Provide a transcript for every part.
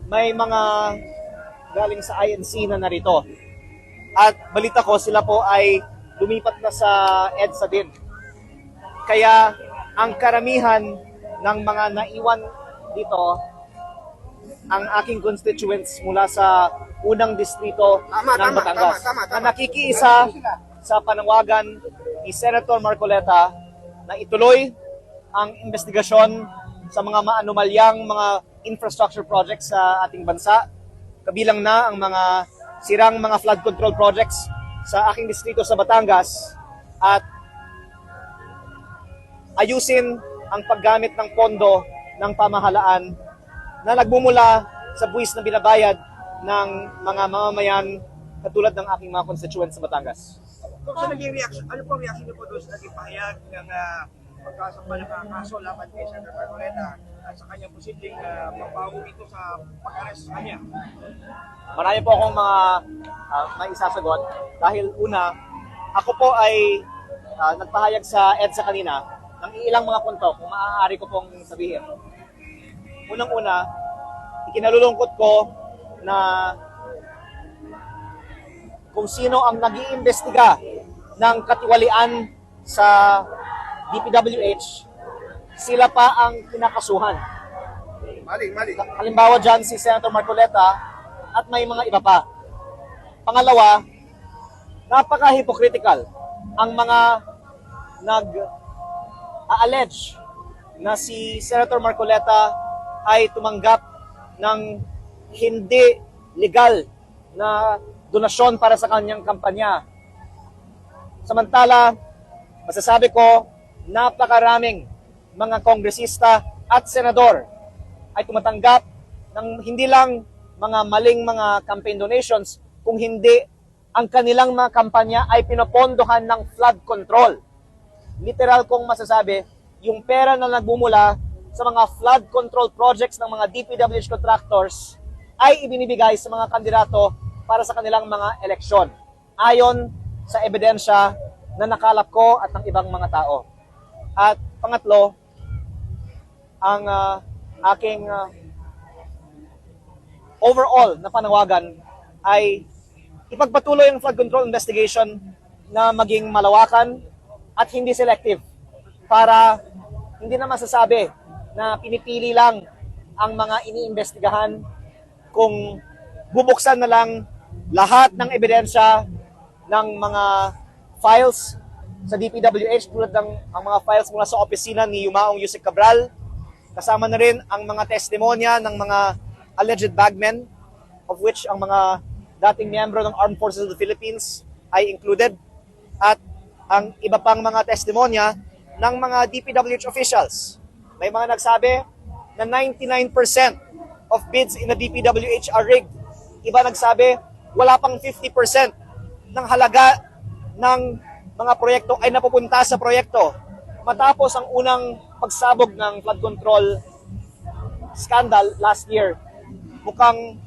may mga galing sa INC na narito. At balita ko, sila po ay lumipat na sa EDSA din. Kaya ang karamihan ng mga naiwan dito, ang aking constituents mula sa unang distrito ng Batangas, na nakikiisa sa panawagan ni Senator Marcoleta na ituloy ang investigasyon sa mga maanumalyang mga infrastructure projects sa ating bansa, kabilang na ang mga sirang mga flood control projects sa aking distrito sa Batangas, at ayusin ang paggamit ng pondo ng pamahalaan na nagmumula sa buwis na binabayad ng mga mamamayan katulad ng aking mga constituents sa Batangas. Kung sa naging reaction, ano po ang reaction niyo po doon sa naging pahayag ng pagkasampa ng kaso laban kay Senator Marcoleta at sa kanyang posibleng pagbago ito sa pag-arrest sa kanya? Marami po akong mga may isasagot dahil una, ako po ay nagpahayag sa EDSA kanina ng ilang mga punto kung maaari ko pong sabihin. Unang-una, ikinalulungkot ko na kung sino ang nag-iimbestiga ng katiwalian sa DPWH, sila pa ang kinakasuhan. Mali. Halimbawa dyan si Senator Marcoleta at may mga iba pa. Pangalawa, napaka-hypocritical ang mga nag-allege na si Senator Marcoleta ay tumanggap ng hindi legal na donasyon para sa kanyang kampanya. Samantala, masasabi ko, napakaraming mga kongresista at senador ay tumatanggap ng hindi lang mga maling mga campaign donations, kung hindi ang kanilang mga kampanya ay pinopondohan ng flood control. Literal kong masasabi, yung pera na nagmumula sa mga flood control projects ng mga DPWH contractors ay ibinibigay sa mga kandidato para sa kanilang mga eleksyon, ayon sa ebidensya na nakalap ko at ng ibang mga tao. At pangatlo, ang aking overall na panawagan ay ipagpatuloy ang flood control investigation na maging malawakan at hindi selective, para hindi na masasabi na pinipili lang ang mga iniimbestigahan, kung bubuksan na lang lahat ng ebidensya ng mga files sa DPWH, tulad ng ang mga files mula sa opisina ni Yumaong Yusek Cabral, kasama na rin ang mga testimonya ng mga alleged bagmen, of which ang mga dating miyembro ng Armed Forces of the Philippines ay included, at ang iba pang mga testimonya ng mga DPWH officials. May mga nagsabi na 99% of bids in the DPWH are rigged. Iba nagsabi, wala pang 50% ng halaga ng mga proyekto ay napupunta sa proyekto. Matapos ang unang pagsabog ng flood control scandal last year, mukhang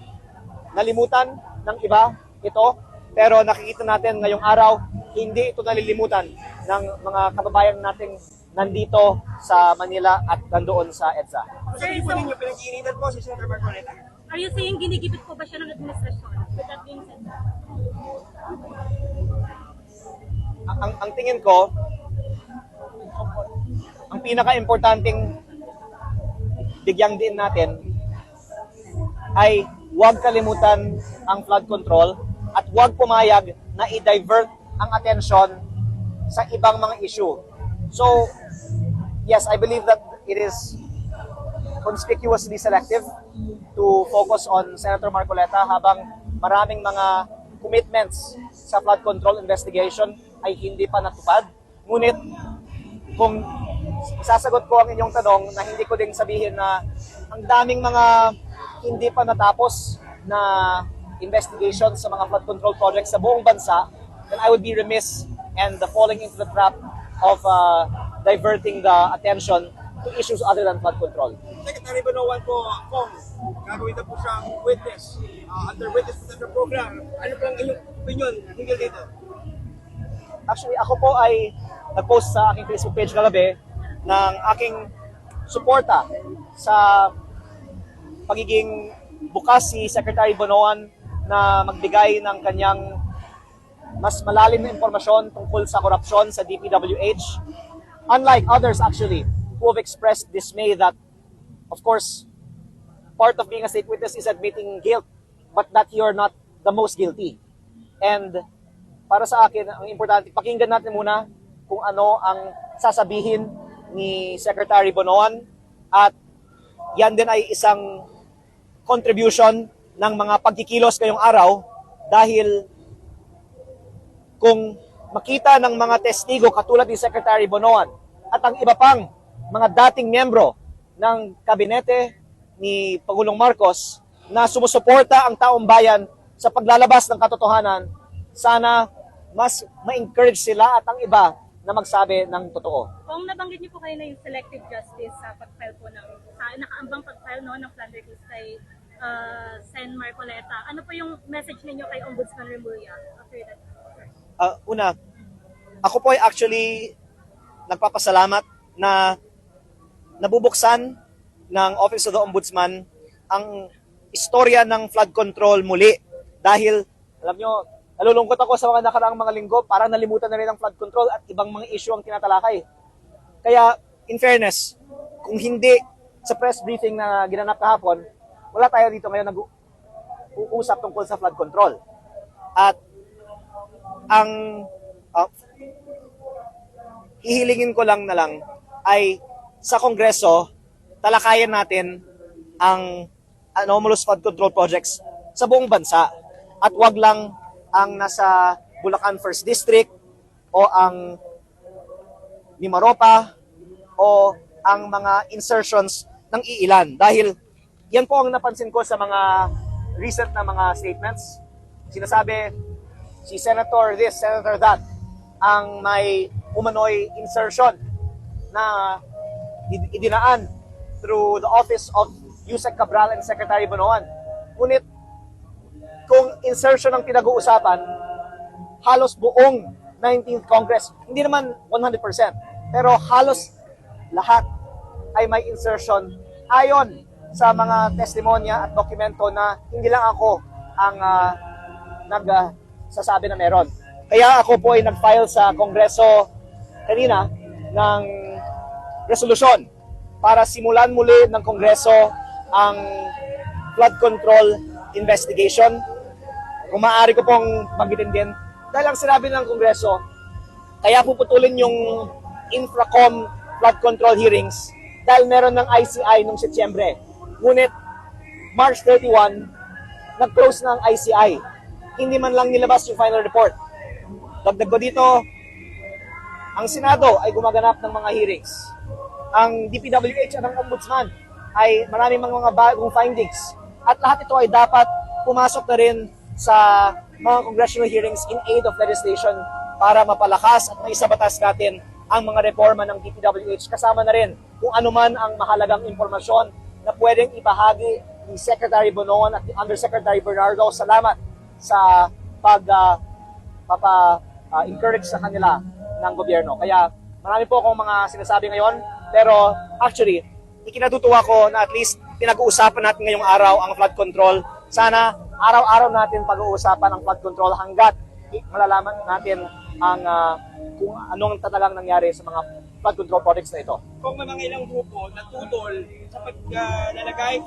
nalimutan ng iba ito, pero nakikita natin ngayong araw, hindi ito nalilimutan ng mga kababayan nating nandito sa Manila at nandoon sa EDSA. Sa hindi po ninyo pinag-iinitan po si Senator Marcoleta? Are you saying ginigipit po ba siya ng administrasyon? With that being said, ang tingin ko, ang pinaka-importanting bigyang din natin ay huwag kalimutan ang flood control at huwag pumayag na i-divert ang atensyon sa ibang mga issue. So, yes, I believe that it is conspicuously selective to focus on Senator Marcoleta, habang maraming mga commitments sa flood control investigation ay hindi pa natupad. Ngunit, kung sasagot ko ang inyong tanong, na hindi ko din sabihin na ang daming mga hindi pa natapos na investigation sa mga flood control projects sa buong bansa, then I would be remiss and falling into the trap of diverting the attention to issues other than flood control. Secretary Banoan po, kung gagawin na po siyang witness, under witness protection program, ano po ang inyong opinion hinggil dito? Actually, ako po ay nag-post sa aking Facebook page kagabi ng aking suporta sa pagiging bukas si Secretary Bonoan na magbigay ng kanyang mas malalim na impormasyon tungkol sa korupsyon sa DPWH. Unlike others actually who have expressed dismay that, of course, part of being a state witness is admitting guilt, but that you're not the most guilty. And para sa akin, ang importante, pakinggan natin muna kung ano ang sasabihin ni Secretary Bonoan, at yan din ay isang contribution ng mga pagkikilos ngayong araw, dahil kung makita ng mga testigo katulad ni Secretary Bonoan at ang iba pang mga dating miyembro ng kabinete ni Pangulong Marcos na sumusuporta ang taong bayan sa paglalabas ng katotohanan, sana mas ma-encourage sila at ang iba na magsabi ng totoo. Kung nabanggit niyo po kayo na yung selective justice sa pag-file po sa nakaambang pag-file ng flood records kay Sen. Marcoleta, ano po yung message ninyo kay Ombudsman Remulla after that? Una, ako po ay actually nagpapasalamat na nabubuksan ng Office of the Ombudsman ang istorya ng flood control muli. Dahil, alam nyo, nalulungkot ako sa mga nakaraang mga linggo, parang nalimutan na rin ang flood control at ibang mga issue ang tinatalakay. Kaya, in fairness, kung hindi sa press briefing na ginanap kahapon, wala tayo dito ngayon nag-uusap tungkol sa flood control. At ang hihilingin ko lang na lang ay sa Kongreso, talakayan natin ang anomalous flood control projects sa buong bansa. At wag lang ang nasa Bulacan First District o ang Mimaropa o ang mga insertions ng iilan. Dahil yan po ang napansin ko sa mga recent na mga statements. Sinasabi, si Senator this, Senator that, ang may umano'y insertion na idinaan through the office of Yusek Cabral and Secretary Bonoan. Ngunit, kung insertion ang pinag-uusapan, halos buong 19th Congress, hindi naman 100%, pero halos lahat ay may insertion ayon sa mga testimonya at dokumento na hindi lang ako ang nagsasabi na meron. Kaya ako po ay nag-file sa Kongreso kanina ng resolusyon para simulan muli ng Kongreso ang flood control investigation. Kung maaari ko pong banggitin din, dahil ang sinabi ng Kongreso, kaya puputulin yung Infracom flood control hearings dahil meron ng ICI noong Setyembre. Ngunit, March 31, nag-close na ang ICI. Hindi man lang nilabas yung final report. Dagdag ko dito, ang Senado ay gumaganap ng mga hearings. Ang DPWH at ang Ombudsman ay maraming mga bagong findings. At lahat ito ay dapat pumasok na rin sa mga congressional hearings in aid of legislation para mapalakas at maisabatas natin ang mga reforma ng DPWH. Kasama na rin kung anuman ang mahalagang impormasyon na pwedeng ibahagi ni Secretary Bonoan at ni Undersecretary Bernardo. Salamat sa pag-encourage sa kanila ng gobyerno. Kaya marami po akong mga sinasabi ngayon, pero actually, ikinatutuwa ko na at least pinag-uusapan natin ngayong araw ang flood control. Sana araw-araw natin pag-uusapan ang flood control hanggat malalaman natin ang kung anong talagang nangyari sa mga flood control projects na ito. Kung may mga ilang grupo na tutol sa paglalagay